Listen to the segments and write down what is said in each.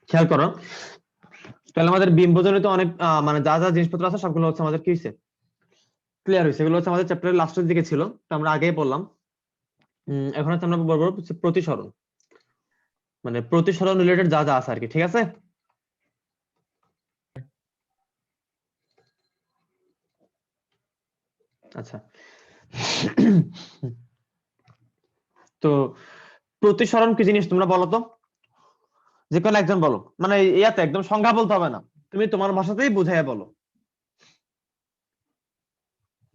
খেয়াল করো, তাহলে আমাদের বিম্বজনিত অনেক মানে যা যা জিনিসপত্র আছে সবগুলো হচ্ছে আমাদের কি হয়েছে, ক্লিয়ার হয়েছে। এগুলো হচ্ছে আমাদের চ্যাপ্টারের লাস্টের দিকে ছিল, তো আমরা আগেই বললাম। এখন হচ্ছে আমরা বলবো হচ্ছে প্রতিসরণ, মানে প্রতিসরণ রিলেটেড যা যা আছে আর কি, ঠিক আছে। আচ্ছা, তো প্রতিসরণ কি জিনিস তোমরা বলো তো, যে কোনো একজন বলো, মানে ইয়াতে একদম সংজ্ঞা বলতে হবে না, তুমি তোমার ভাষাতেই বুঝাইয়া বলো,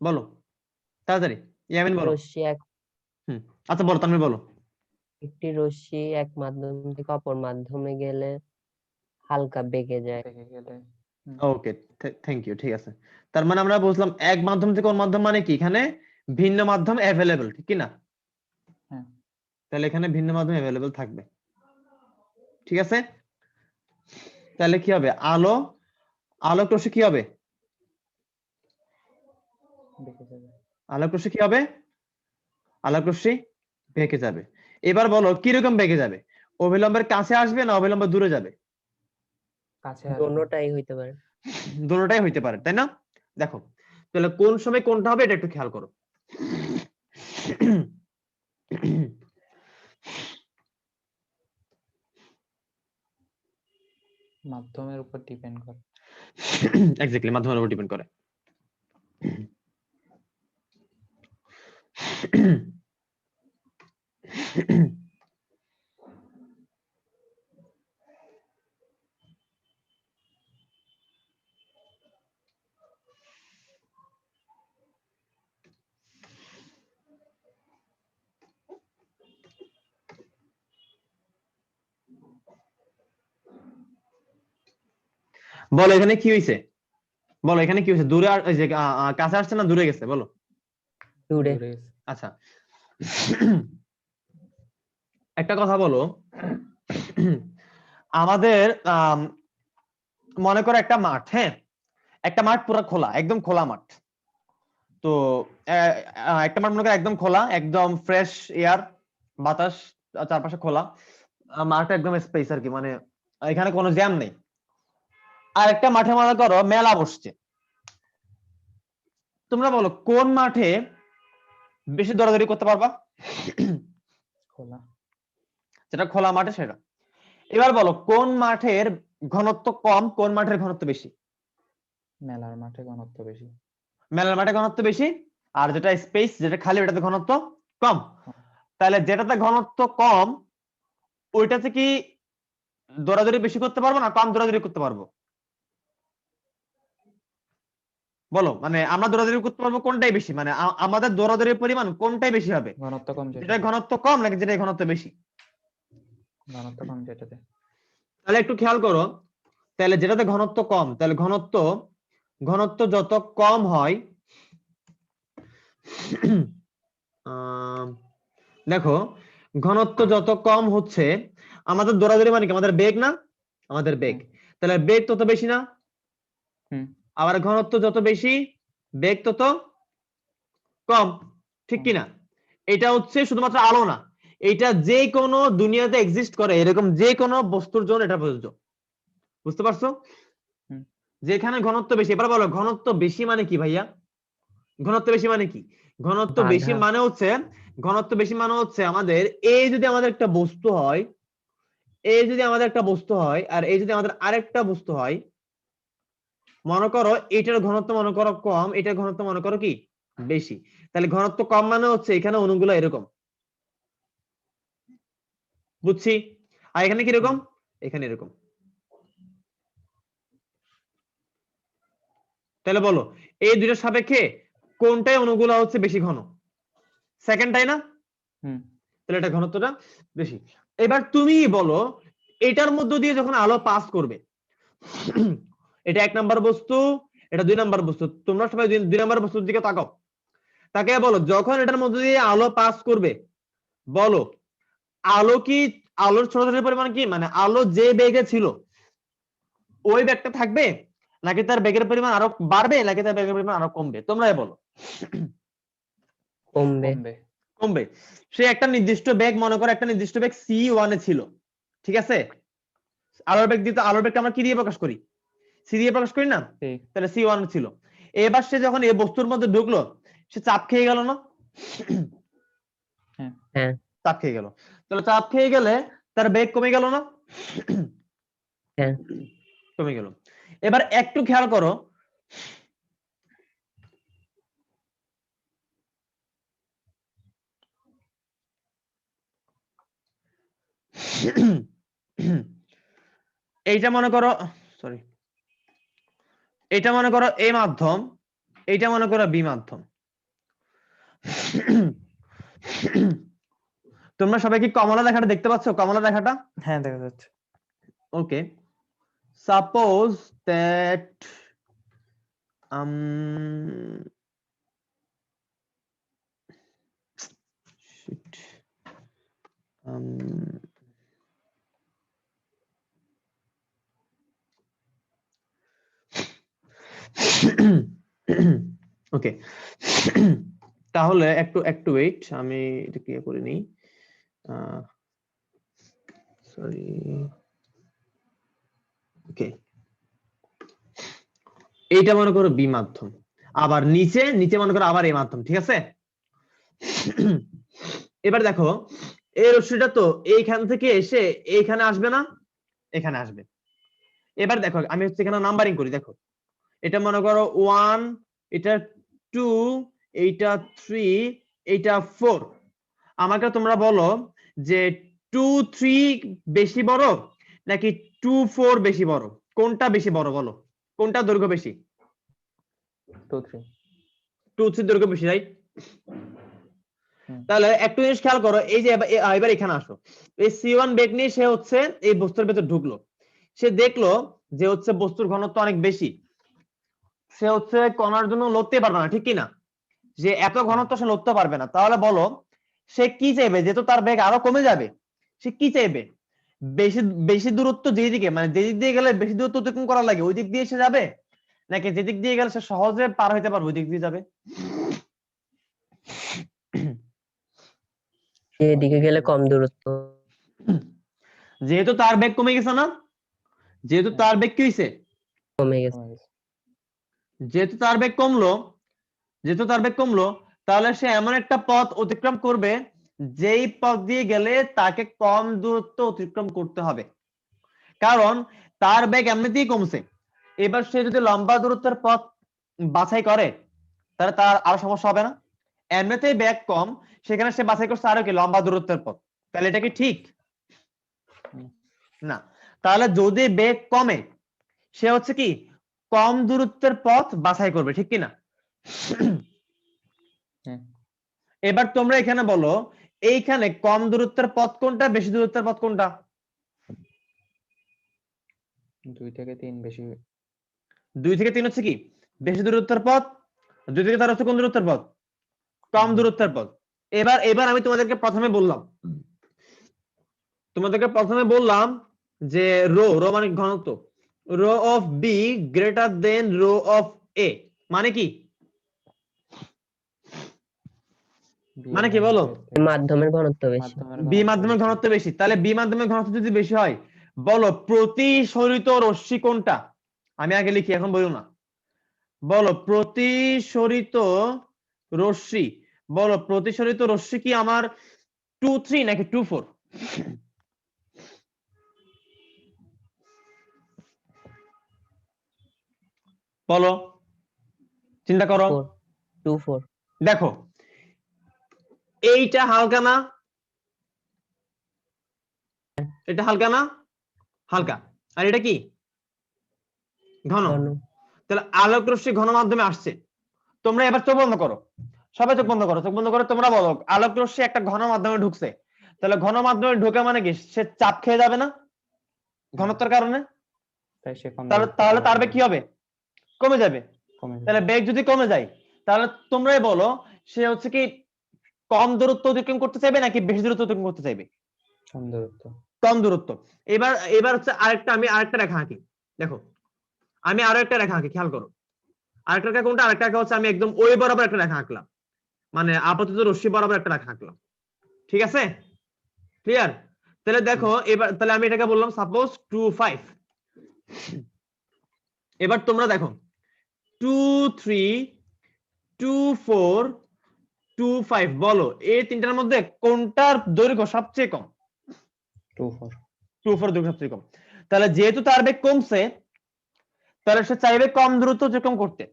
বলো তাড়াতাড়ি। ইয়ামিন বলো। রশ্মি এক হুম, আচ্ছা বলো, তুমি বলো। একটি রশ্মি এক মাধ্যম থেকে অপর মাধ্যমে গেলে হালকা বেঁকে যায়। থেকে গেলে ওকে, থ্যাংক ইউ, ঠিক আছে। তার মানে আমরা বুঝলাম এক মাধ্যম থেকে অন্য মাধ্যম মানে কি, এখানে ভিন্ন মাধ্যম অ্যাভেলেবল, ঠিক কি না? হ্যাঁ। তাহলে এখানে ভিন্ন মাধ্যম অ্যাভেলেবল থাকবে, ঠিক আছে। তাহলে কি হবে, আলোক রশ্মি কি হবে, বেঁকে যাবে। আলোক রশ্মি কি হবে, আলোক রশ্মি বেঁকে যাবে। এবার বলো কিরকম বেঁকে যাবে, অবিলম্বের কাছে আসবে না অবিলম্বে দূরে যাবে? কাছে আসবে। দোনোটাই হইতে পারে। দুটোটাই হইতে পারে, তাই না? দেখো তাহলে কোন সময় কোনটা হবে এটা একটু খেয়াল করো। মাধ্যমের উপর ডিপেন্ড করে। এক্স্যাক্টলি, মাধ্যমের উপর ডিপেন্ড করে। বলো এখানে কি হয়েছে, বলো এখানে কি হয়েছে, দূরে এই যে কাছে আসছে না দূরে গেছে, বলো। দূরে। দূরে গেছে। আচ্ছা, একটা কথা বলো, আমাদের মনে করো একটা মাঠ, হ্যাঁ, একটা মাঠ পুরো খোলা, একদম খোলা মাঠ। তো একটা মাঠ মনে করো একদম খোলা, একদম ফ্রেশ এয়ার, বাতাস চারপাশে খোলা, মাঠটা একদম স্পেস আর কি, মানে এখানে কোনো জ্যাম নেই। আর একটা মাঠে মনে করো মেলা বসছে, তোমরা বলো কোন মাঠে বেশি দৌড়াদৌড়ি করতে পারবা? খোলা। যেটা খোলা মাঠে সেটা। এবার বলো কোন মাঠের ঘনত্ব কম, কোন মাঠের ঘনত্ব বেশি? মেলার মাঠে ঘনত্ব বেশি। মেলার মাঠে ঘনত্ব বেশি, আর যেটা স্পেস, যেটা খালি, ওটাতে ঘনত্ব কম। তাহলে যেটাতে ঘনত্ব কম ওইটাতে কি দৌড়াদৌড়ি বেশি করতে পারবো না কম দৌড়াদৌড়ি করতে পারবো? বলো, মানে আমরা দৌড়াদৌড়ি করতে পারবো কোনটাই বেশি, মানে আমাদের দৌড়াদৌড়ির পরিমাণ কোনটাই বেশি হবে, ঘনত্ব কম যেটা যেটাতে। ঘনত্ব কম নাকি যেটা ঘনত্ব বেশি? ঘনত্ব কম যেটাতে। তাহলে একটু খেয়াল করো, তাহলে যেটাতে ঘনত্ব কম, তাহলে ঘনত্ব ঘনত্ব যত কম হয়, দেখো ঘনত্ব যত কম হচ্ছে, আমাদের দৌড়াদৌড়ি মানে কি, আমাদের বেগ না, আমাদের বেগ, তাহলে বেগ তত বেশি না? হুম। আবার ঘনত্ব যত বেশি বেগ তত কম, ঠিক কি না? এটা হচ্ছে শুধুমাত্র আলো না, এটা যে কোনো দুনিয়াতে এক্সিস্ট করে এরকম যে কোনো বস্তুর জন্য এটা প্রযোজ্য, বুঝতে পারছো? যেখানে ঘনত্ব বেশি, এবার বলো ঘনত্ব বেশি মানে কি ভাইয়া, ঘনত্ব বেশি মানে কি? ঘনত্ব বেশি বাধা। মানে হচ্ছে, ঘনত্ব বেশি মানে হচ্ছে আমাদের এই যদি আমাদের একটা বস্তু হয়, এই যদি আমাদের একটা বস্তু হয় আর এই যদি আমাদের আরেকটা বস্তু হয়, মনে করো এটার ঘনত্ব মনে করো কম, এটার ঘনত্ব মনে করো কি বেশি, তাহলে ঘনত্ব কম মানে হচ্ছে এখানে অণুগুলো এরকম, বুঝছি? আর এখানে কিরকম, এখানে এরকম। তাহলে বলো এই দুইটার সাপেক্ষে কোনটাই অণুগুলো হচ্ছে বেশি ঘন? সেকেন্ডটাই না? তাহলে এটা ঘনত্বটা বেশি। এবার তুমি বলো এটার মধ্য দিয়ে যখন আলো পাস করবে, এটা 1 নাম্বার বস্তু, এটা 2 নাম্বার বস্তু, তোমরা সবাই 2 নাম্বার বস্তুর দিকে তাকাও, তাকে বলো যখন এটার মধ্য দিয়ে আলো পাস করবে, বলো আলো কি, আলোর ছোটাছুটির পরিমাণ কি, মানে আলো যে বেগে ছিল ওই বেগটা থাকবে, নাকি তার বেগের পরিমাণ আরো বাড়বে, নাকি তার বেগের পরিমাণ আরো কমবে? তোমরাই বলো। কমবে। কমবে। সে একটা নির্দিষ্ট বেগ, মনে করো একটা নির্দিষ্ট বেগ C1 এ ছিল, ঠিক আছে, আলোর বেগ দিয়ে, তো আলোর বেগটা আমরা কি দিয়ে প্রকাশ করি? সি দিয়ে প্রকাশ করি না? তাহলে c1 ছিল। এবার সে যখন এই বস্তুর মধ্যে ঢুকলো, সে চাপ খেয়ে গেল না? হ্যাঁ চাপ খেয়ে গেল। তাহলে চাপ খেয়ে গেলে তার বেগ কমে গেল না? হ্যাঁ কমে গেল। এবার একটু খেয়াল করো, এইটা মনে করো, সরি, এটা মনে করো এ মাধ্যম, এইটা মনে করো বি মাধ্যম। তোমরা সবাই কি কমলা রেখাটা দেখতে পাচ্ছ? কমলা রেখাটা? হ্যাঁ দেখা যাচ্ছে। ওকে, সাপোজ দ্যাট shit, ওকে, তাহলে একটু একটু ওয়েট, আমি এটা কি করে নিই, সরি, ওকে, এইটা মনে করো বি মাধ্যম, আবার নিচে নিচে মনে করো আবার এ মাধ্যম, ঠিক আছে? এবার দেখো এই রশ্মিটা তো এইখান থেকে এসে এইখানে আসবে না, এখানে আসবে। এবার দেখো আমি হচ্ছে এখানে নাম্বারিং করি, দেখো এটা মনে করো 1, এটা 2, এইটা 3, এইটা 4। আমাকে তোমরা বলো যে 2, 3 বেশি বড় নাকি 2, 4 বেশি বড়? কোনটা বেশি বড় বলো? কোনটা দৈর্ঘ্য বেশি? 2, 3। 2, 3 দৈর্ঘ্য বেশি, রাইট? তাহলে একটু জিনিস খেয়াল করো, এই যে এবার এখানে আসো, এই c1 বেগ নিয়ে সে হচ্ছে এই বস্তুর ভেতর ঢুকলো, সে দেখলো যে হচ্ছে বস্তুর ঘনত্ব অনেক বেশি, সে হচ্ছে কণার জন্য লড়তে পারবে না, ঠিক কি না? যে এত ঘনত্ব সে লড়তে পারবে না, তাহলে বলো সে কি চাইবে? যেহেতু তার বেগ আরো কমে যাবে, সে কি চাইবে? বেশি বেশি দূরত্ব যেদিকে, মানে যেদিক দিয়ে গেলে বেশি দূরত্ব অতিক্রম করা লাগে ওই দিক দিয়ে সে যাবে, নাকি যেদিক দিয়ে গেলে সে সহজে পার হইতে পারবে ওই দিক দিয়ে যাবে? এদিকে গেলে কম দূরত্ব। যেহেতু তার বেগ কমে গেছে না, যেহেতু তার বেগ কি হইছে, কমে গেছে। যেহেতু তার বেগ কমলো, যেহেতু তার বেগ কমলো, তাহলে সে এমন একটা পথ অতিক্রম করবে যেই পথ দিয়ে গেলে তাকে কম দূরত্ব অতিক্রম করতে হবে, কারণ তার বেগ এমনিতেই কমছে। এবার সে যদি লম্বা দূরত্বের পথ বাছাই করে তাহলে তার আরো সমস্যা হবে না? এমনিতেই বেগ কম, সেখানে সে বাছাই করছে আরো কি লম্বা দূরত্বের পথ, তাহলে এটা কি ঠিক? না। তাহলে যদি বেগ কমে সে হচ্ছে কি কম দূরত্বের পথ বাছাই করবে, ঠিক কি না? এবার তোমরা এখানে বলো এইখানে কম দূরত্বের পথ কোনটা, বেশি দূরত্বের পথ কোনটা? 2 থেকে 3 বেশি। 2 থেকে 3 হচ্ছে কি বেশি দূরত্বের পথ, 2 থেকে 4 হচ্ছে কোন দূরত্বের পথ? কম দূরত্বের পথ। এবার এবার আমি তোমাদেরকে প্রথমে বললাম যে রো রো মানে ঘনত্ব, rho of B greater than rho of A, মানে কি? মানে কি বলো? মাধ্যমের ঘনত্ব বেশি। বি মাধ্যমের ঘনত্ব বেশি, তাহলে বি মাধ্যমের ঘনত্ব যদি বেশি হয়, বলো প্রতিসরিত রশ্মি কোনটা? আমি আগে লিখি, এখন বলো না। বলো প্রতিসরিত রশ্মি, বলো প্রতিসরিত রশ্মি কি আমার 2, 3 নাকি 2, 4? বলো, চিন্তা করো। 2, 4। দেখো এইটা হালকা না, এটা হালকা না, হালকা, আর এটা কি ঘন। তাহলে আলোক রশ্মি ঘন মাধ্যমে আসছে। তোমরা এবার চোখ বন্ধ করো, সবাই চোখ বন্ধ করো, চোখ বন্ধ করে তোমরা বলো আলোক রশ্মি একটা ঘন মাধ্যমে ঢুকছে, তাহলে ঘন মাধ্যমে ঢোকে মানে কি সে চাপ খেয়ে যাবে না ঘনত্বের কারণে? তাহলে তার বেগ কি হবে? কমে যাবে। তাহলে বেগ যদি কমে যায় তাহলে তোমরাই বলো সে হচ্ছে কি কম দূরত্ব অতিক্রম করতে চাইবে নাকি বেশি দূরত্ব অতিক্রম করতে চাইবে? কম দূরত্ব। কম দূরত্ব। এবার এবার হচ্ছে আমি আরেকটা রেখা আঁকি, দেখো আমি আরো একটা রেখা আঁকি, খেয়াল করো। আরেকটা রেখা কোনটা? আরেকটা রেখা হচ্ছে আমি একদম ওই বরাবর একটা রেখা আঁকলাম, মানে আপাতত রশ্মি বরাবর একটা রেখা আঁকলাম, ঠিক আছে? ক্লিয়ার? তাহলে দেখো এবার তাহলে আমি এটাকে বললাম সাপোজ 2 5। এবার তোমরা দেখো 2 3 2 4 2 5 বলো এই তিনটার মধ্যে কোনটার দৈর্ঘ্য সবচেয়ে কম? 2 4 2 4 দৈর্ঘ্য সবচেয়ে কম। তাহলে যেহেতু তার বেগ কমছে তাহলে সে চাইবে কম দূরত্ব অতিক্রম করতে।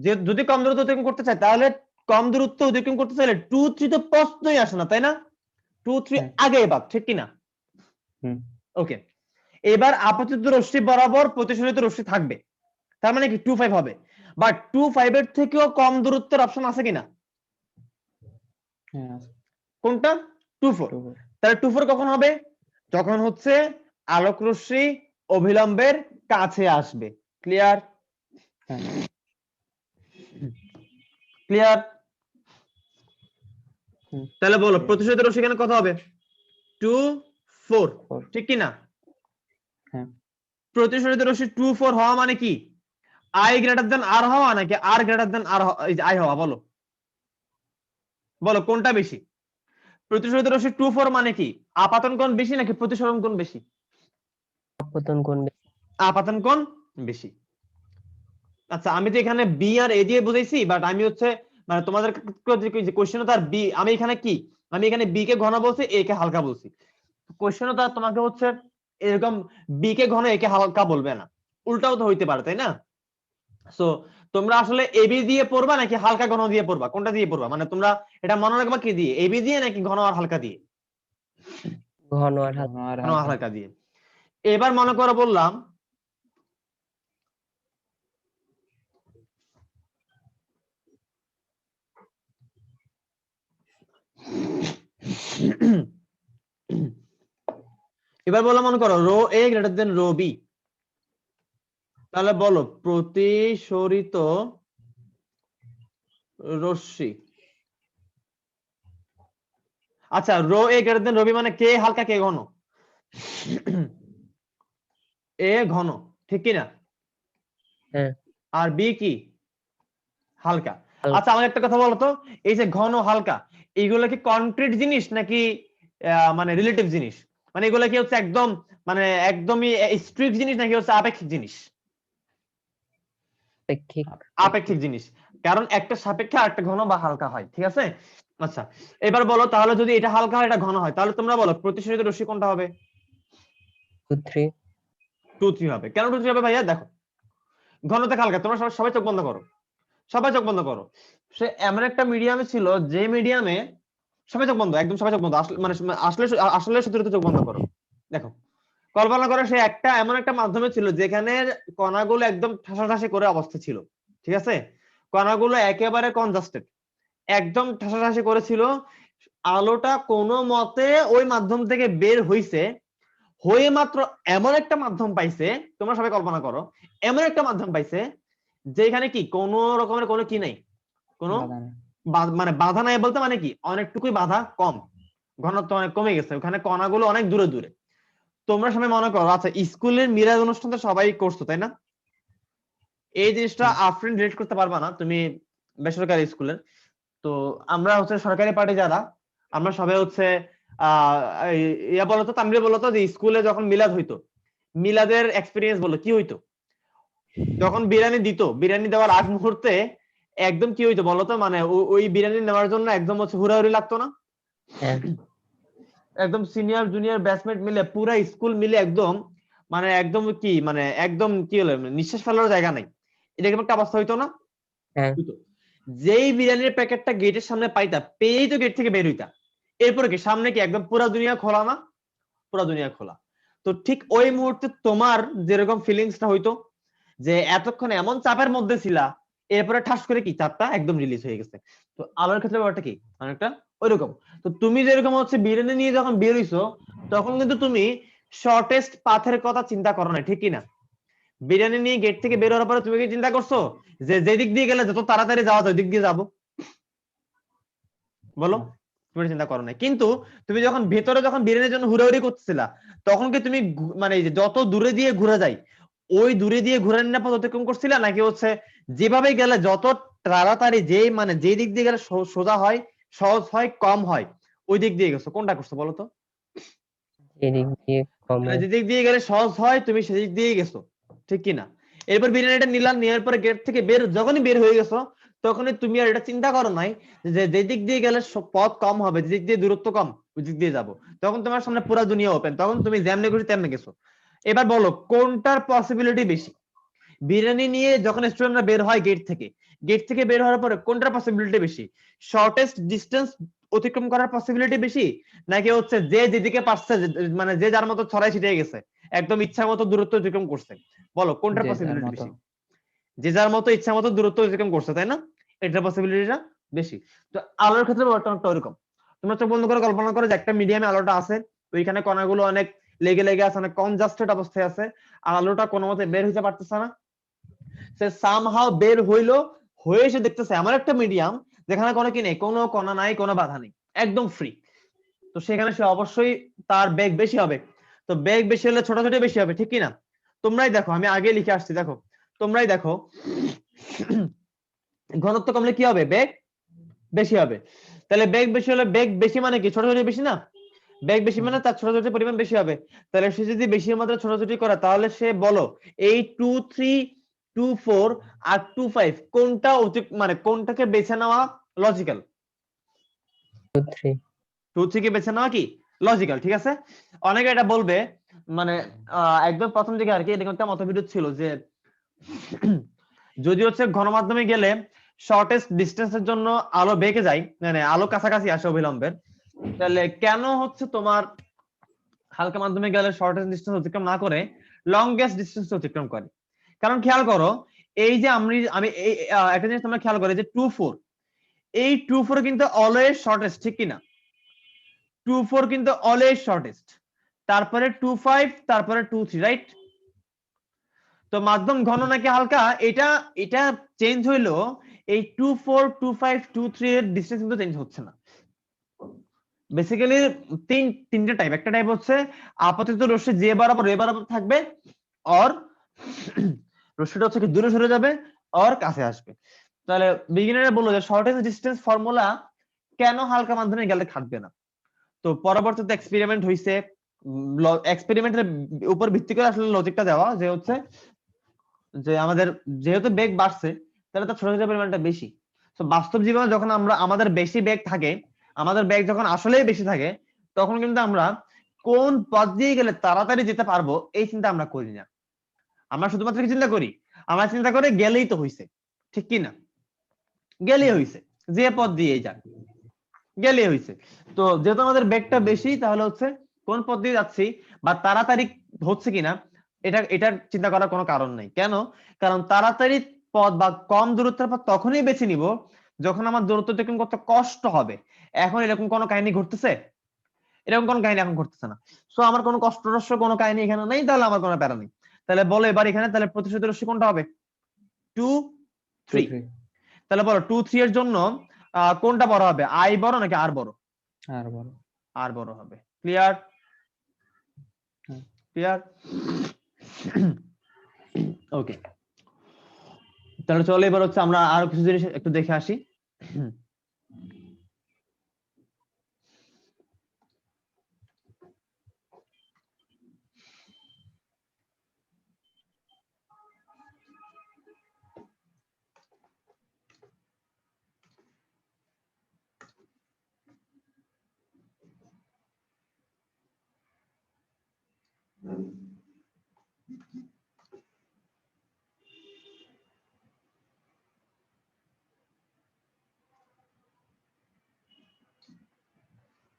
যে যদি কম দূরত্ব অতিক্রম করতে চায় তাহলে কম দূরত্ব অতিক্রম করতে চাইলে 2 3 তো প্রশ্নই আসে না, তাই না? 2 3 আগে বাদ, ঠিক কি না? ওকে, এবার আপতিত রশ্মি বরাবর প্রতিসরিত রশ্মি থাকবে, তার মানে কি 2 5 হবে। বাট 2 5 এর থেকেও কম দূরত্বের অপশন আছে কিনা? কোনটা? 2 4। তাহলে 2 4 কখন হবে? যখন হচ্ছে আলোক রশ্মি অবিলম্বের কাছে আসবে। ক্লিয়ার? ক্লিয়ার? তাহলে বলো প্রতিসরিত রশ্মি এখানে কত হবে? 2 4, ঠিক কি না? প্রতিসরিত রশ্মি 2 4 হওয়া মানে কি I গ্রেটার দেন R হওয়া নাকি R গ্রেটার দেন I হওয়া? বলো বলো কোনটা বেশি? প্রতিসরিত রশ্মি 2 4 মানে কি আপাতন কোণ বেশি নাকি প্রতিসরণ কোণ বেশি? আপতন কোণ বেশি। আপাতন কোণ বেশি। আচ্ছা আমি তো এখানে বি আর এ দিয়ে বুঝাইছি, বাট আমি হচ্ছে মানে তোমাদের কোশ্চেনও তার বি, আমি এখানে কি আমি এখানে বি কে ঘন বলছি, এ কে হালকা বলছি। কোশ্চেনও তার তোমাকে হচ্ছে এরকম বি কে ঘন এ কে হালকা বলবে না, উল্টাও তো হইতে পারে, তাই না? সো তোমরা আসলে এবি দিয়ে পড়বা নাকি হালকা ঘন দিয়ে পড়বা? কোনটা দিয়ে পড়বা? মানে তোমরা এটা মনে রাখবা কি দিয়ে, এবি দিয়ে নাকি ঘন আর হালকা দিয়ে? ঘন আর হালকা। ঘন আর হালকা দিয়ে। এবার মনে করো বললাম এবার বললাম মনে করো রো এ গ্রেটার দেন রো বি, তাহলে বলো প্রতিসরিত রশ্মি, আচ্ছা রো এ গ্রেটার দেন রো বি মানে কে হালকা কে ঘন? এ ঘন, ঠিক কি না? হ্যাঁ। আর বি কি হালকা। আচ্ছা আমাকে একটা কথা বলো তো, এই যে ঘন হালকা এইগুলো কি কনক্রিট জিনিস নাকি মানে রিলেটিভ জিনিস? মানে এগুলো কি হচ্ছে একদম মানে একদমই স্ট্রিক্ট জিনিস নাকি হচ্ছে আপেক্ষিক জিনিস? আপেক্ষিক। আপেক্ষিক জিনিস, কারণ একটা সাপেক্ষে আরেকটা ঘন বা হালকা হয়, ঠিক আছে? আচ্ছা এবার বলো তাহলে যদি এটা হালকা হয় এটা ঘন হয় তাহলে তোমরা বলো প্রতিসরিত রশ্মি কোনটা হবে? 2 3। 2 3 হবে। কেন 2 3 হবে ভাইয়া? দেখো ঘনতা হালকা, তোমরা সবাই চোখ বন্ধ করো, সবাই চোখ বন্ধ করো। সে এমন একটা মিডিয়ামে ছিল যে মিডিয়ামে সবাই চোখ বন্ধ, একদম সবাই চোখ বন্ধ, মানে আসলে আসলে সত্যি চোখ বন্ধ করো। দেখো কল্পনা করো সে একটা এমন একটা মাধ্যমে ছিল যেখানে কণাগুলো একদম ঠাসাঠাসি করে অবস্থা ছিল, ঠিক আছে? কণাগুলো একেবারে কনজাস্টেড, একদম ঠাসাঠাসি করেছিল। আলোটা কোনো মতে ওই মাধ্যম থেকে বের হইছে, হয়ে মাত্র এমন একটা মাধ্যম পাইছে, তোমরা সবাই কল্পনা করো এমন একটা মাধ্যম পাইছে যেখানে কি কোনো রকমের কোনো কি নাই, কোনো মানে বাধা নাই বলতে মানে কি অনেকটুকুই বাধা কম, ঘনত্ব অনেক কমে গেছে, ওখানে কণাগুলো অনেক দূরে দূরে। তোমরা সবাই মনে করো আচ্ছা স্কুলের মিরাজ অনুষ্ঠানটা সবাই করছো তাই না? এই জিনিসটা আফরিন রিলেট করতে পারবা না, তুমি বেসরকারি স্কুলের। তো আমরা হচ্ছে সরকারি পার্টি যারা আমরা সবাই হচ্ছে ইয়া বলতো তামরিয়া বলতো যে স্কুলে যখন মিলাদ হইতো, মিলাদের এক্সপিরিয়েন্স বলো কি হইতো? যখন বিরিয়ানি দিত, বিরিয়ানি দেওয়ার আগ মুহূর্তে একদম কি হইতো বলতো, মানে ওই বিরিয়ানি নেওয়ার জন্য একদম হচ্ছে হুড়াহুড়ি লাগতো না? একদম সিনিয়র জুনিয়র ব্যাচমেট মিলে পুরা স্কুল মিলে একদম মানে একদম কি মানে একদম কি হলো নিঃশ্বাস ফেলার জায়গা নাই, এরকম একটা অবস্থা হইতো না? যেই বিরিয়ানির প্যাকেটটা গেটের সামনে পাইতা পেয়েই তো গেট থেকে বের হইতা, এরপরে কি সামনে কি একদম পুরা দুনিয়া খোলা না? পুরা দুনিয়া খোলা। তো ঠিক ওই মুহূর্তে তোমার যেরকম ফিলিংসটা হইতো যে এতক্ষণ এমন চাপের মধ্যে ছিলা, এরপরে ঠাস করে কি চাপটা একদম রিলিজ হয়ে গেছে। তো আলোর ক্ষেত্রে ব্যাপারটা কি অনেকটা ওইরকম। তো তুমি যেরকম হচ্ছে বিরিয়ানি নিয়ে যখন বের হইছো তখন কিন্তু তুমি শর্টেস্ট পাথের কথা চিন্তা করো না, ঠিক কি না? বিরিয়ানি নিয়ে গেট থেকে বের হওয়ার পরে তুমি কি চিন্তা করছো যে যেদিক দিয়ে গেলে যত তাড়াতাড়ি যাওয়া যায় দিক দিয়ে যাবো? বলো তুমি চিন্তা করো না। কিন্তু তুমি যখন ভেতরে যখন বিরিয়ানির জন্য হুড়াহুড়ি করতেছিলা তখন কি তুমি মানে যত দূরে দিয়ে ঘুরে যায় ওই দূরে দিয়ে ঘুরে নিরাপদ অতিক্রম করছিলা, নাকি হচ্ছে যেভাবে গেলে যত তাড়াতাড়ি যেই মানে যে দিক দিয়ে গেলে সোজা হয়, সহজ হয়, কম হয়, ওই দিক দিয়ে গেছো, কোনটা করছো বলো তো? এদিক দিয়ে কমে যেদিক দিয়ে গেলে সহজ হয় তুমি সেদিক দিয়ে গেছো, ঠিক কিনা? এরপর বিরিয়ানিটা নিলাম, নেওয়ার পরে গেট থেকে যখনই বের হয়ে গেছো তখনই তুমি আর এটা চিন্তা করো নাই যে যেদিক দিয়ে গেলে পথ কম হবে, যেদিক দিয়ে দূরত্ব কম ওই দিক দিয়ে যাবো। তখন তোমার সামনে পুরো দুনিয়া ওপেন, তখন তুমি যেমনে খুশি তেমনে গেছো। এবার বলো কোনটার পসিবিলিটি বেশি? বিরিয়ানি নিয়ে যখন স্টুডেন্টরা বের হয় গেট থেকে বের হওয়ার পরে কোনটার পসিবিলিটি বেশি? শর্টেস্ট ডিস্টেন্স অতিক্রম করার পসিবিলিটি বেশি, নাকি হচ্ছে যে যেদিকে পারছে মানে যে যার মতো ছড়াই ছিটিয়ে গেছে একদম ইচ্ছা মতো দূরত্ব অতিক্রম করছে? বলো কোনটার যে যার পসিবিলিটি মতো। বেশি? যে যার মতো ইচ্ছা মতো দূরত্ব অতিক্রম করছে, তাই না? এটার পসিবিলিটিটা বেশি। তো আলোর ক্ষেত্রে বর্তমানটা ওরকম। তোমরা চোখ বন্ধ করে কল্পনা করো যে একটা মিডিয়ামে আলোটা আছে, ওইখানে কণাগুলো অনেক লেগে লেগে আছে, অনেক কনজাস্টেড অবস্থায় আছে, আর আলোটা কোনো মতে বের হইতে পারতেছে না। সে সামহাউ বের হইলো, হয়ে এসে দেখতেছে আমার একটা মিডিয়াম যেখানে কোনো কি নেই, কোনো কণা নাই, কোনো বাধা নেই, একদম ফ্রি। তো সেখানে সে অবশ্যই তার বেগ বেশি হবে। তো বেগ বেশি হলে ছোটাছুটি বেশি হবে, ঠিক কি না? তোমরাই দেখো, আমি আগে লিখে আসছি, দেখো তোমরাই দেখো ঘনত্ব কমলে কি হবে? বেগ বেশি হবে। তাহলে বেগ বেশি হলে, বেগ বেশি মানে কি? ছোটাছুটি বেশি না? বেগ বেশি মানে তার ছোটাছুটির পরিমাণ বেশি হবে। তাহলে সে যদি বেশি মাত্রায় ছোটাছুটি করে তাহলে সে বলো এই 2 3 2 4 আর 2 5 কোনটা মানে কোনটাকে বেছে নেওয়া লজিক্যাল? 2 3 2 থেকে বেছে নেওয়া কি লজিক্যাল? ঠিক আছে। অনেকে এটা বলবে, মানে একদম প্রথম দিকে আর কি এরকম একটা মতবিরোধ ছিল যে যদি হচ্ছে গণমাধ্যমে গেলে শর্টেস্ট ডিস্টেন্সের জন্য আলো বেঁকে যায়, মানে আলো কাছাকাছি আসে অবিলম্বের, তাহলে কেন হচ্ছে তোমার হালকা মাধ্যমে গেলে শর্টেস্ট ডিস্টেন্স অতিক্রম না করে লংগেস্ট ডিস্টেন্স অতিক্রম করে? কারণ খেয়াল করো, এই যে আমি এই একটা জিনিস তোমরা খেয়াল করো যে 2 4, এই 2 4 কিন্তু অলওয়েজ শর্টেস্ট, ঠিক কিনা? 2 4 কিন্তু অলওয়েজ শর্টেস্ট, তারপরে 2 5, তারপরে 2 3, রাইট? তো মাধ্যম ঘন নাকি হালকা, এটা এটা চেঞ্জ হইলো, এই 2 4 2 5 2 3 এর ডিসটেন্স কিন্তু চেঞ্জ হচ্ছে না। বেসিক্যালি তিনটা টাইপ। একটা টাইপ হচ্ছে আপাতত রশ্মি যে বরাবর এ বরাবর থাকবে, আর রশ্মিটা হচ্ছে কি দূরে সরে যাবে, আর কাছে আসবে। তাহলে বিগিনাররা বললো যে শর্টেস্ট ডিসটেন্স ফর্মুলা কেন হালকা মাধ্যমে গেলে খাটবে না। তো পরবর্তীতে এক্সপেরিমেন্ট হইছে, এক্সপেরিমেন্টের উপর ভিত্তি করে আসলে লজিকটা দেওয়া যে হচ্ছে যে আমাদের যেহেতু বেগ বাড়ছে তাহলে তার ছোটাছুটির পরিমাণটা বেশি। তো বাস্তব জীবনে যখন আমাদের বেশি বেগ থাকে, আমাদের বেগ যখন আসলেই বেশি থাকে, তখন কিন্তু আমরা কোন পথ দিয়ে গেলে তাড়াতাড়ি যেতে পারবো এই চিন্তা আমরা করি না। আমরা শুধুমাত্র কি চিন্তা করি? আমরা চিন্তা করে গেলেই তো হইছে, ঠিক কি না? গেলেই হইছে, যে পথ দিয়ে যাক গেলেই হইছে। তো যেহেতু আমাদের বেগটা বেশি, তাহলে হচ্ছে কোন পথ দিয়ে যাচ্ছি বা তাড়াতাড়ি হচ্ছে কিনা এটার চিন্তা করার কোনো কারণ নেই। কেন? কারণ তাড়াতাড়ি পথ বা কম দূরত্বের পথ তখনই বেছে নিব যখন আমার দূরত্ব অতিক্রম করতে কষ্ট হবে। এখন এরকম কোনো কাহিনী ঘটতেছে? এরকম কোনো কাহিনী এখন ঘটতেছে না। সো আমার কোনো কষ্টরস্য কোনো কাহিনী এখানে নেই, তাহলে আমার কোনো প্যারা নেই। তাহলে বলো এবার এখানে তাহলে প্রতিশোধ রশ্মি কোনটা হবে? 2 3। তাহলে বলো 2 3 এর জন্য কোনটা বড় হবে? আই বড় নাকি আর বড়? আর বড়। আর বড় হবে। ক্লিয়ার? ক্লিয়ার? ওকে, তাহলে চলো এবার হচ্ছে আমরা আরো কিছু জিনিস একটু দেখে আসি।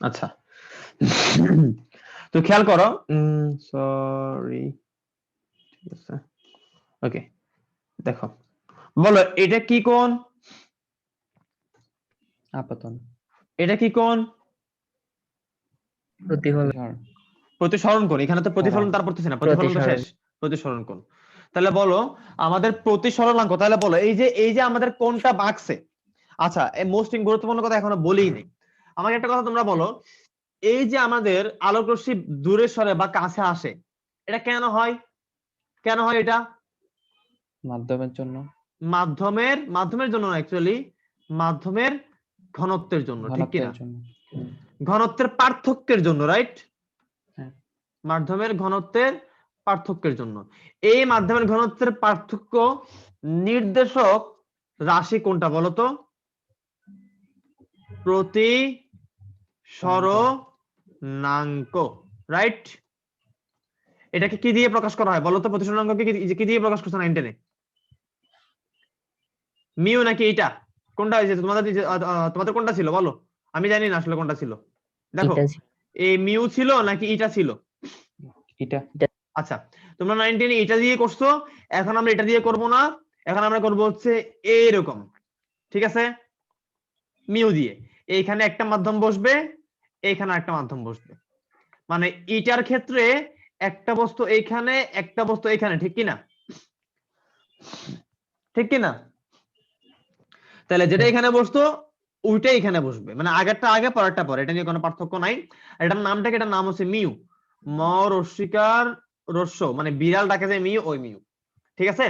আচ্ছা, তো খেয়াল করো, সরি, ঠিক আছে, ওকে, দেখো, বলো এটা কি কোণ? আপতন। এটা কি কোণ? প্রতিফলন। প্রতিসরণ কোণ। এখানে তো প্রতিফলন তার পড়তেছে না, প্রতিফলন তো শেষ, প্রতিসরণ কোণ। তাহলে বলো আমাদের প্রতিসরণাঙ্ক, তাহলে বলো এই যে আমাদের কোণটা বাঁকছে। আচ্ছা, এই মোস্ট গুরুত্বপূর্ণ কথা এখনো বলেই নেই। আমাকে একটা কথা তোমরা বলো, এই যে আমাদের আলোক রশ্মি দূরে সরে বা কাছে আসে, এটা কেন হয়? কেন হয় এটা? মাধ্যমের জন্য। মাধ্যমের জন্য না, অ্যাকচুয়ালি মাধ্যমের ঘনত্বের জন্য, ঠিক কিনা? ঘনত্বের জন্য। ঘনত্বের পার্থক্যের জন্য, রাইট? হ্যাঁ। মাধ্যমের ঘনত্বের পার্থক্যের জন্য। এই মাধ্যমের ঘনত্বের পার্থক্য নির্দেশক রাশি কোনটা বলতো? প্রতিসরণাঙ্ক, রাইট? এটাকে কি দিয়ে প্রকাশ করা হয় বলতো? প্রতিসরণাঙ্ককে কি দিয়ে প্রকাশ করছে 9 10 এ? মিউ নাকি এটা? কোনটা হয়েছে তোমাদের? তোমাদের কোনটা ছিল বলো? আমি জানি না আসলে কোনটা ছিল। দেখো, এটা ছিল। এই মিউ ছিল নাকি এটা ছিল? এটা আচ্ছা, তোমরা 9 10 এ এটা দিয়ে করছো, এখন আমরা এটা দিয়ে করব না, এখন আমরা করব হচ্ছে এরকম, ঠিক আছে? মিউ দিয়ে এইখানে একটা মাধ্যম বসবে, এইখানে একটা মাধ্যম বসবে, মানে ইটার ক্ষেত্রে একটা বস্তু এইখানে, একটা বস্তু এইখানে, ঠিক কিনা? ঠিক কিনা? তাহলে যেটা এখানে বসতো ওইটাই এখানে বসবে, মানে আগেরটা আগে পরেরটা পরে, এটা নিয়ে কোনো পার্থক্য নাই। এটার নামটাকে, এটার নাম হচ্ছে মিউ, ম রস্বীকার রস্য, মানে বিড়াল ডাকে যে মিউ, ওই মিউ, ঠিক আছে?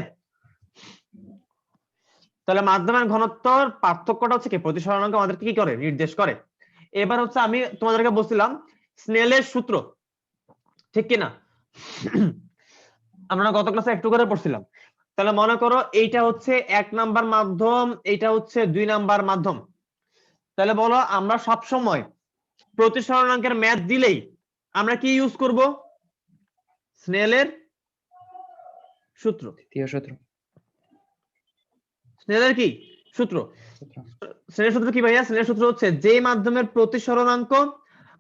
তাহলে মাধ্যমের ঘনত্বর পার্থক্যটা হচ্ছে কি, প্রতিসরণাঙ্ক আমাদেরকে কি করে, নির্দেশ করে। এবার হচ্ছে আমি তোমাদেরকে বলছিলাম স্নেলের সূত্র, ঠিক কিনা? আমরা গত ক্লাসে একটু করে পড়ছিলাম। তাহলে মনে করো এইটা হচ্ছে 1 নাম্বার মাধ্যম, এইটা হচ্ছে 2 নাম্বার মাধ্যম। তাহলে বলো আমরা সব সময় প্রতিসরণাঙ্কের ম্যাথ দিলেই আমরা কি ইউজ করব? স্নেলের সূত্র। তৃতীয় সূত্র। স্নেলের কি সূত্র? স্নেলের সূত্র কি ভাইয়া? স্নেলের সূত্র হচ্ছে যে মাধ্যমের প্রতিসরণাঙ্ক,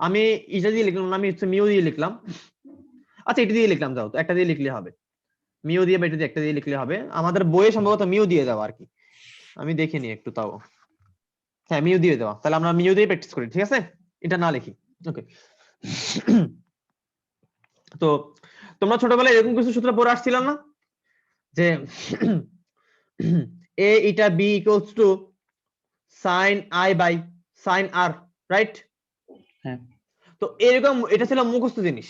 আমি এটা দিয়ে লিখলাম না, আমি হচ্ছে মিউ দিয়ে লিখলাম। আচ্ছা, এটা দিয়ে লিখলাম, যাও তো, একটা দিয়ে লিখলে হবে, মিউ দিয়ে বা এটা দিয়ে একটা দিয়ে লিখলে হবে। আমাদের বইয়ে সম্ভবত মিউ দিয়ে দেওয়া আর কি, আমি দেখিনি একটু তাও। হ্যাঁ, মিউ দিয়ে দেওয়া, তাহলে আমরা মিউ দিয়ে প্র্যাকটিস করি, ঠিক আছে? এটা না লিখি, ওকে? তো তোমরা ছোটবেলায় এরকম কিছু সূত্র পড়ে আসছিল না, যে a এটা b equals to sin i by sin r, right? হ্যাঁ। তো এরকম এটা ছিল মুখস্থ জিনিস।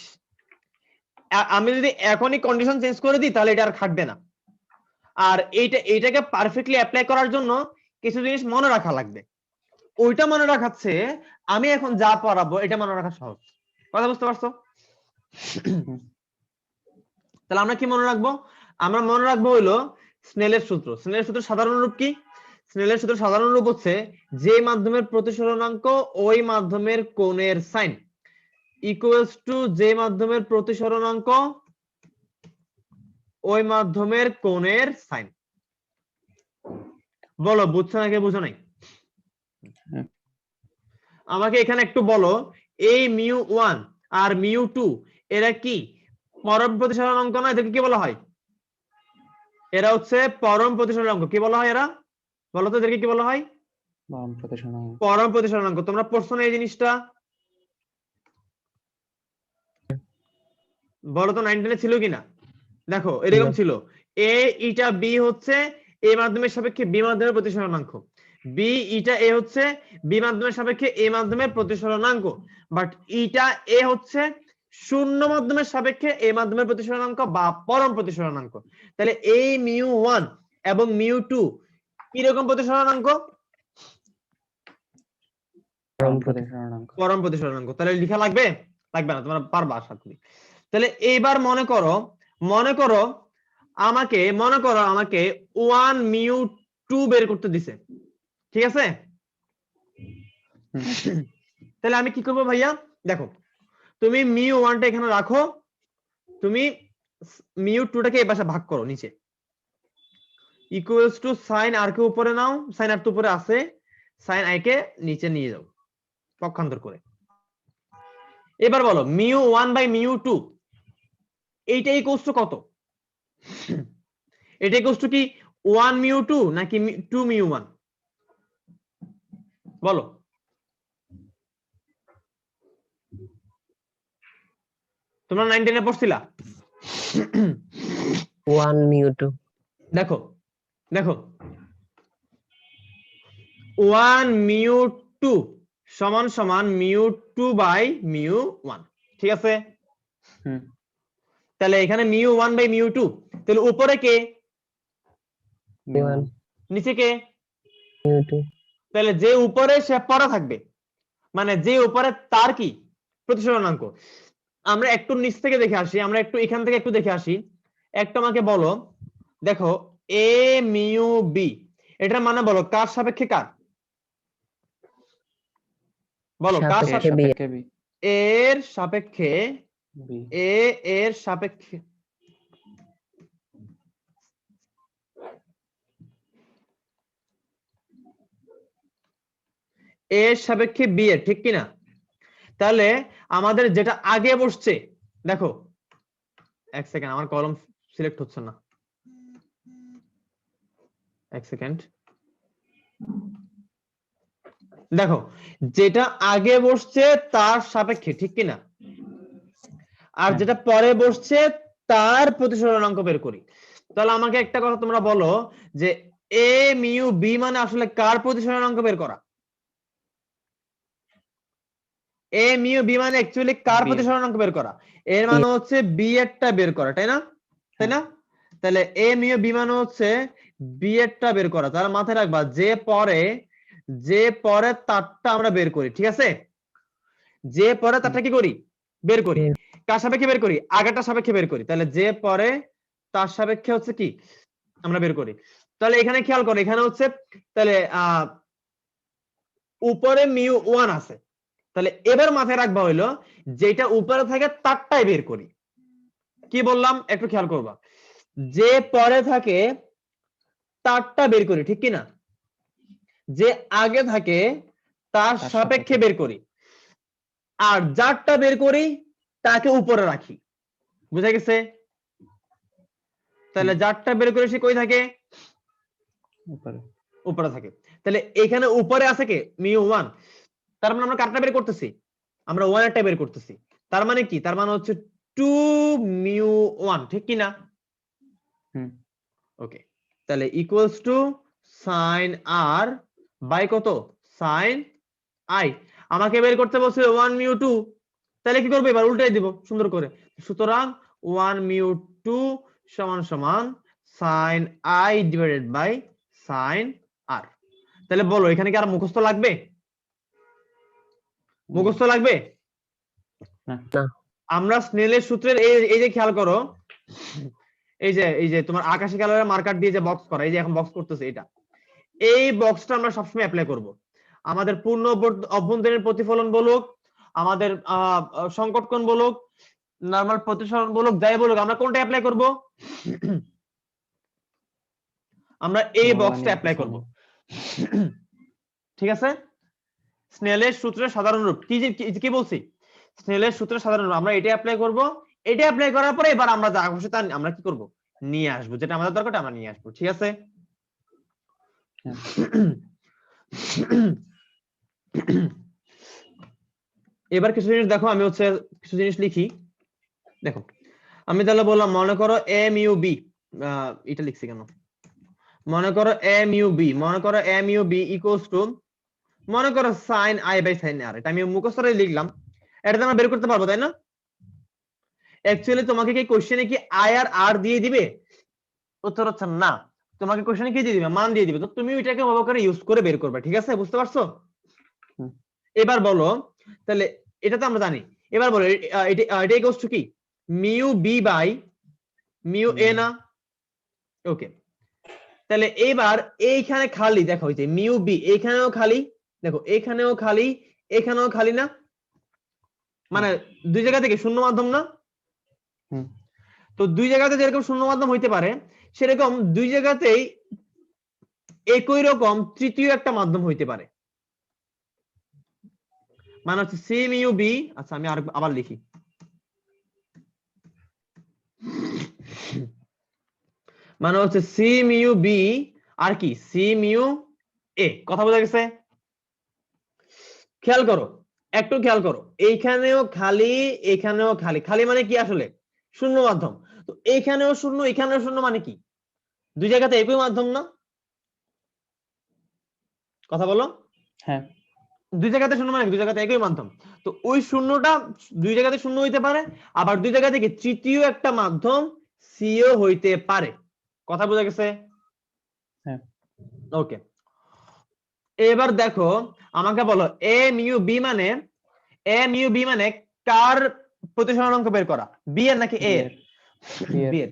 আমি যদি এখনই কন্ডিশন চেঞ্জ করে দিই তাহলে এটা আর থাকবে না। আর এইটাকে পারফেক্টলি অ্যাপ্লাই করার জন্য কিছু জিনিস মনে রাখা লাগবে। ওইটা মনে রাখাচ্ছে আমি এখন যা পড়াবো এটা মনে রাখা সহজ। কথা বুঝতে পারছো? তাহলে আমরা কি মনে রাখবো? আমরা মনে রাখবো হলো স্নেলের সূত্র। স্নেলের সূত্র সাধারণ রূপ কি? স্নেলের সূত্র সাধারণ রূপ হচ্ছে যে মাধ্যমের প্রতিসরণাঙ্ক ওই মাধ্যমের কোণের সাইন ইকুয়ালস টু যে মাধ্যমের প্রতিসরণাঙ্ক ওই মাধ্যমের কোণের সাইন। বলো, বুঝছো নাকি বুঝো নাই? আমাকে এখানে একটু বলো, এই মিউ 1 আর মিউ 2 এরা কি পরম প্রতিসরণাঙ্ক না? এদেরকে কি বলা হয়? এরা হচ্ছে পরম প্রতিসরণাঙ্ক। কি বলা হয় এরা? বলো তো, এদেরকে কি বলা হয়? পরম প্রতিসরণাঙ্ক। পরম প্রতিসরণাঙ্ক। তোমরা পড়ছো না এই জিনিসটা? বলো তো 9 10 ছিল কিনা? দেখো এরকম ছিল, এ ইটা বি হচ্ছে এ মাধ্যমের সাপেক্ষে বি মাধ্যমের প্রতিসরণাঙ্ক, বি ইটা এ হচ্ছে বি মাধ্যমের সাপেক্ষে এ মাধ্যমের প্রতিসরণাঙ্ক, বাট ইটা এ হচ্ছে শূন্য মাধ্যমের সাপেক্ষে এ মাধ্যমের প্রতিসরণাঙ্ক বা পরম প্রতিসরণাঙ্ক। তাহলে এই মিউ 1 এবং মিউ 2 কি রকম প্রতিসরণাঙ্ক? পরম প্রতিসরণাঙ্ক। পরম প্রতিসরণাঙ্ক। তাহলে লেখা লাগবে? লাগবে না, তোমরা পারবা আশা করি। তাহলে এইবার মনে করো আমাকে 1 মিউ 2 বের করতে দিছে, ঠিক আছে? তাহলে আমি কি করব ভাইয়া? দেখো, তুমি মিউ 1 টা এখানে রাখো, তুমি মিউ 2 টাকে এই পাশে ভাগ করো নিচে, ইকুয়ালস টু sin r কে উপরে নাও, sin r তো উপরে আছে, sin i কে নিচে নিয়ে যাও পক্ষান্তর করে। এবার বলো মিউ 1 বাই মিউ 2 এইটা ইকুয়ালস টু কত? এটা ইকুয়ালস টু কি 1 মিউ 2 নাকি 2 মিউ 1? বলো। তোমরা 9 10 এ পড়ছিলা? 1 মিউ 2। দেখো 1 মিউ 2 সমান সমান মিউ 2 বাই মিউ 1, ঠিক আছে? তাহলে এখানে মিউ 1 বাই মিউ 2, তাহলে উপরে কে? মিউ 1 নিচে কে? মিউ 2। তাহলে যে উপরে সে পড়া থাকবে, মানে যে উপরে তার কি প্রতিসরণাঙ্ক। আমরা একটু নিচ থেকে দেখে আসি, আমরা একটু এখান থেকে একটু দেখে আসি। একটু আমাকে বলো, দেখো এ মিউ বি, এটার মানে বলো কার সাপেক্ষে কার, বলো কার সাপেক্ষে এর বি। সাপেক্ষে বি, এর সাপেক্ষে বি, এর সাপেক্ষে এর সাপেক্ষে বি এর, ঠিক কিনা? তাহলে আমাদের যেটা আগে বসছে, দেখো এক সেকেন্ড, আমার কলম সিলেক্ট হচ্ছে না, এক সেকেন্ড। দেখো যেটা আগে বসছে তার সাপেক্ষে, ঠিক কিনা? আর হ্যাঁ। যেটা পরে বসছে তার প্রতিসরণাঙ্ক বের করি। তাহলে আমাকে একটা কথা তোমরা বলো যে এ মিউ বি মানে আসলে কার প্রতিসরণাঙ্ক বের করা? এ মিউ বি মানে অ্যাকচুয়ালি কার বি এর। প্রতিসরণাঙ্ক বের করা? এর মানে হচ্ছে বি এরটা বের করা, তাই না? তাই না? তাহলে এ মিউ বি মানে হচ্ছে বি এরটা বের করা। তাহলে মাথায় রাখবা যে পরে তারটা আমরা বের করি, ঠিক আছে? যে পরে তারটা কি করি? বের করি। কার সাপেক্ষে বের করি? আগেরটা সাপেক্ষে বের করি। তাহলে যে পরে তার সাপেক্ষে হচ্ছে কি আমরা বের করি। তাহলে এখানে খেয়াল করো, এখানে হচ্ছে তাহলে উপরে মিউ 1 আছে। তাহলে এবার মাথায় রাখবা হইলো যেটা উপরে থাকে তারটাই বের করি। কি বললাম একটু খেয়াল করবা, যে পরে থাকে তারটা বের করি, ঠিক কি না? যে আগে থাকে তার তার সাপেক্ষে সাপেক্ষে। বের করি, আর যারটা বের করি তাকে উপরে রাখি। বুঝা গেছে? তাহলে যারটা বের করে সে কই থাকে? উপরে। উপরে থাকে। তাহলে এখানে উপরে আছে কে? মিউ 1। তার মানে আমরা কারটা বের করতেছি? আমরা 1 এরটা বের করতেছি। তার মানে কি? তার মানে হচ্ছে 2 মিউ 1, ঠিক কি না? ওকে, তাহলে equals to sine R by কত? Sine I. আমাকে বের করতে বলছে 1 মিউ 2, তাহলে কি করব? এবার উল্টাই দিব সুন্দর করে। সুতরাং 1 মিউ 2 সমান সমান sine I divided by sine R. তাহলে বলো এখানে কি আর মুখস্থ লাগবে? মুখস্থ লাগবে? না। আমরা স্নেলের সূত্রের এই যে খেয়াল করো, এই যে তোমার আকাশী কালারের মার্কার দিয়ে যে বক্স করা, এই যে এখন বক্স করতেছে, এটা এই বক্সটা আমরা সবসময় অ্যাপ্লাই করব। আমাদের পূর্ণ অভ্যন্তরীণ প্রতিফলন বলুক, আমাদের সংকট কোণ বলুক, নরমাল প্রতিসরণ বলুক, যাই বলুক, আমরা কোনটা অ্যাপ্লাই করব? আমরা এই বক্সটা অ্যাপ্লাই করব। ঠিক আছে? স্নেলের সূত্রের সাধারণ রূপ কি বলছি? স্নেলের সূত্রের সাধারণ রূপ, আমরা এটা অ্যাপ্লাই করব। এটা অ্যাপ্লাই করার পরে এবার আমরা যা খুশি তা আমরা কি করব? নিয়ে আসবো, যেটা আমাদের দরকার আমরা নিয়ে আসবো, ঠিক আছে? এবার কিছু জিনিস দেখো, আমি হচ্ছে কিছু জিনিস লিখি। দেখো আমি তাহলে বললাম, মনে করো এম ইউ বি, এটা লিখছি কেন? মনে করো এম ইউ বি, মনে করো mu b equals to, মনে করো sine i by sine r. এটা আমি মুখস্থরে লিখলাম, এটা তো আমরা বের করতে পারবো, তাই না? অ্যাকচুয়ালি তোমাকে কি কোশ্চেনে কি আই আর আর দিয়ে দিবে? উত্তর হচ্ছে না, তোমাকে কোশ্চেনে কি দিয়ে দিবে? মান দিয়ে দিবে। তো তুমি ওইটাকে ভালো করে ইউজ করে বের করবে, ঠিক আছে? বুঝতে পারছো? এবার বলো, তাহলে এটা তো আমরা জানি। এবার বলো এটা ইকুয়ালস টু কি? Mu b by mu a না? ওকে, তাহলে এবার এইখানে খালি দেখো, ওই যে মিউ বি এখানেও খালি, দেখো এখানেও খালি, এখানেও খালি না? মানে দুই জায়গা থেকে শূন্য মাধ্যম না? তো দুই জায়গাতে যেরকম শূন্য মাধ্যম হইতে পারে, সেরকম দুই জায়গাতেই একই রকম তৃতীয় একটা মাধ্যম হইতে পারে। মানে হচ্ছে সি মিউ বি, আচ্ছা আমি আবার লিখি, মানে হচ্ছে সি মিউ বি আর কি সি মিউ এ। কথা বোঝা গেছে? খেয়াল করো, একটু খেয়াল করো, এইখানেও খালি, এখানেও খালি। খালি মানে কি আসলে? শূন্য মাধ্যম। তো এইখানেও শূন্য, এখানেও শূন্য, মানে কি দুই জায়গাতে একই মাধ্যম না? কথা বলো। হ্যাঁ। দুই জায়গাতে শূন্য মানে দুই জায়গাতে একই মাধ্যম। তো ওই শূন্যটা দুই জায়গাতে শূন্য হইতে পারে, আবার দুই জায়গা থেকে তৃতীয় একটা মাধ্যম সিও হইতে পারে। কথা বোঝা গেছে? হ্যাঁ। ওকে, এবার দেখো আমাকে বলো এ মিউ বি মানে কার প্রতিসরণাঙ্ক বের করা, বি এর নাকি এ এর? বি এর। বি এর।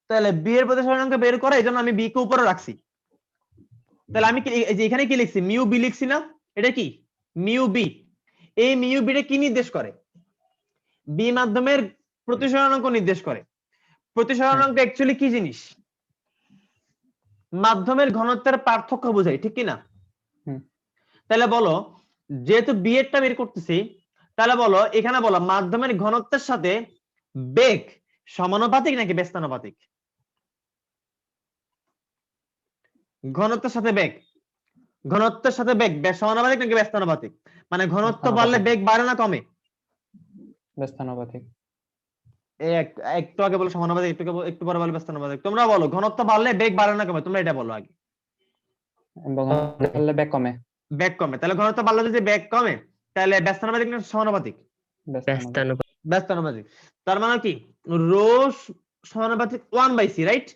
তাহলে বি এর প্রতিসরণাঙ্ক বের করা, এই জন্য আমি বি কে উপরে রাখছি। তাহলে আমি এই যে এখানে কি লিখছি, মিউ বি লিখছি না? এটা কি মিউ বি। এই মিউ বি টা কি নির্দেশ করে? বি মাধ্যমের প্রতিসরণাঙ্ক নির্দেশ করে। প্রতিসরণাঙ্ক অ্যাকচুয়ালি কি জিনিস? মাধ্যমের ঘনত্বের পার্থক্য বোঝায়, ঠিক কি না? তাহলে বলো যেহেতু বি এরটা বের করতেছি, তাহলে বলো এখানে বলো মাধ্যমের ঘনত্বের সাথে বেগ সমানুপাতিক নাকি ব্যস্তানুপাতিক? ঘনত্বের সাথে বেগ, ঘনত্বের সাথে বেগ সমানুপাতিক নাকি ব্যস্তানুপাতিক? মানে ঘনত্ব বাড়লে বেগ বাড়ে না কমে? ব্যস্তানুপাতিক। একটু আগে বলো সমানুপাতিক, একটু পরে বলো ব্যস্তানুপাতিক। তোমরা বলো ঘনত্ব বাড়লে বেগ বাড়ে না কমে? তোমরা এটা বলো আগে। বেগ কমে। বেগ কমে। তাহলে ঘনত্ব বাড়লে যদি বেগ কমে, তাহলে ব্যস্তানুপাতিক না সমানুপাতিক? ব্যস্তানুপাতিক। তার মানে কি রো সমানুপাতিক 1/c, রাইট?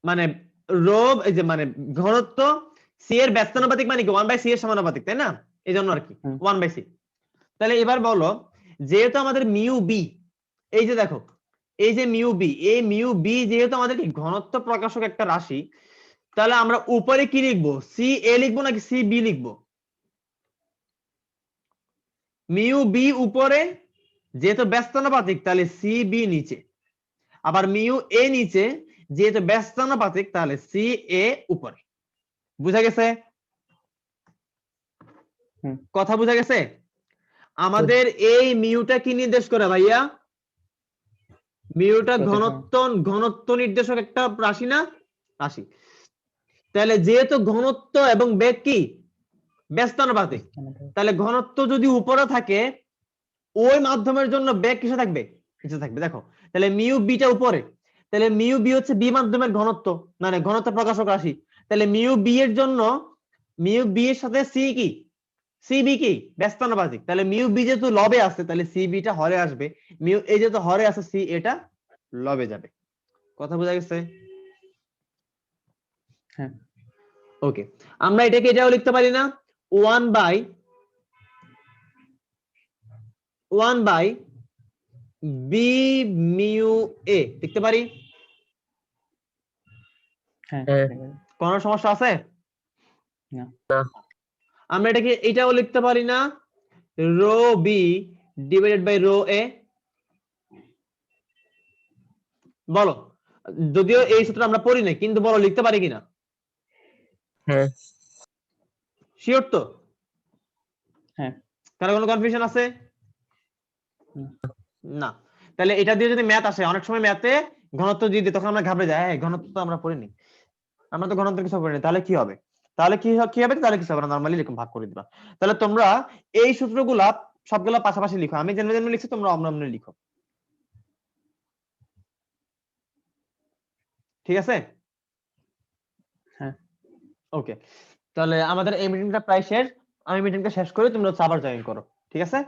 মানে রো এই যে মানে ঘনত্ব সি এর ব্যস্তানুপাতিক মানে কি 1/c এর সমানুপাতিক, তাই না? এই জন্য আর কি 1/c। তাহলে এবার বলো যেহেতু আমাদের মিউ বি, এই যে দেখো এই যে মিউ বি, এই মিউ বি যেহেতু আমাদের কি ঘনত্ব প্রকাশক একটা রাশি, তাহলে আমরা উপরে কি লিখবো, সি এ লিখবো নাকি সি বি লিখবো? মিউ বি উপরে যেহেতু ব্যস্তানুপাতিক, তাহলে সি বি নিচে। আবার মিউ এ নিচে যেহেতু ব্যস্তানুপাতিক, তাহলে সি এ উপরে। বুঝা গেছে? কথা বুঝা গেছে? আমাদের এই মিউটা কি নির্দেশ করে ভাইয়া? মিউটা ঘনত্ব নির্দেশক একটা রাশি না? রাশি। তাহলে যেহেতু ঘনত্ব এবং বেগ কি ব্যস্তানুপাতিক, তাহলে ঘনত্ব যদি উপরে থাকে ওই মাধ্যমের জন্য বেগ কিসে থাকবে? নিচে থাকবে। দেখো তাহলে মিউ বিটা উপরে, তাহলে মিউ বি হচ্ছে বি মাধ্যমের ঘনত্ব, মানে ঘনত্ব প্রকাশক রাশি। তাহলে মিউ বি এর জন্য মিউ বি এর সাথে সি কি সি বি কি ব্যস্তানুপাতিক। তাহলে মিউ বি যেহেতু লবে আছে, তাহলে সি বিটা হরে আসবে। মিউ এ যেহেতু হরে আছে, সি এটা লবে যাবে। কথা বোঝা গেছে? হ্যাঁ। ওকে, আমরা এটাকে এটাও লিখতে পারি না, 1/1 বি মিউ এ লিখতে পারি? কোন সমস্যা আছে? না। আমরা এটাকে এটাও লিখতে পারি না, rho B divided by rho A? বলো, যদিও এই সূত্র আমরা পড়ি না, কিন্তু বলো লিখতে পারি কিনা? হ্যাঁ। শিওর তো? হ্যাঁ। কারো কোনো কনফিউশন আছে? না। তাহলে এটা দিয়ে যদি ম্যাথ আসে, অনেক সময় ম্যাথে ঘনত্ব দিয়ে দিই, তখন আমরা ঘাবড়ে যাই, হ্যাঁ ঘনত্ব তো আমরা পড়িনি, আমরা তো ঘনত্ব কিছু পড়িনি, তাহলে কি হবে? তাহলে কি হবে? তাহলে কিছু হবে না, নরমালি এরকম ভাগ করে দিবা। তাহলে তোমরা এই সূত্রগুলা সবগুলা পাশাপাশি লিখো, আমি যেমন যেমন লিখছি তোমরা অমন অমন লিখো, ঠিক আছে? হ্যাঁ। ওকে, তাহলে আমাদের এই মিটিংটা প্রায় শেষ। আমি মিটিংটা শেষ করে তোমরা আবার জয়েন করো, ঠিক আছে?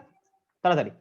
তাড়াতাড়ি।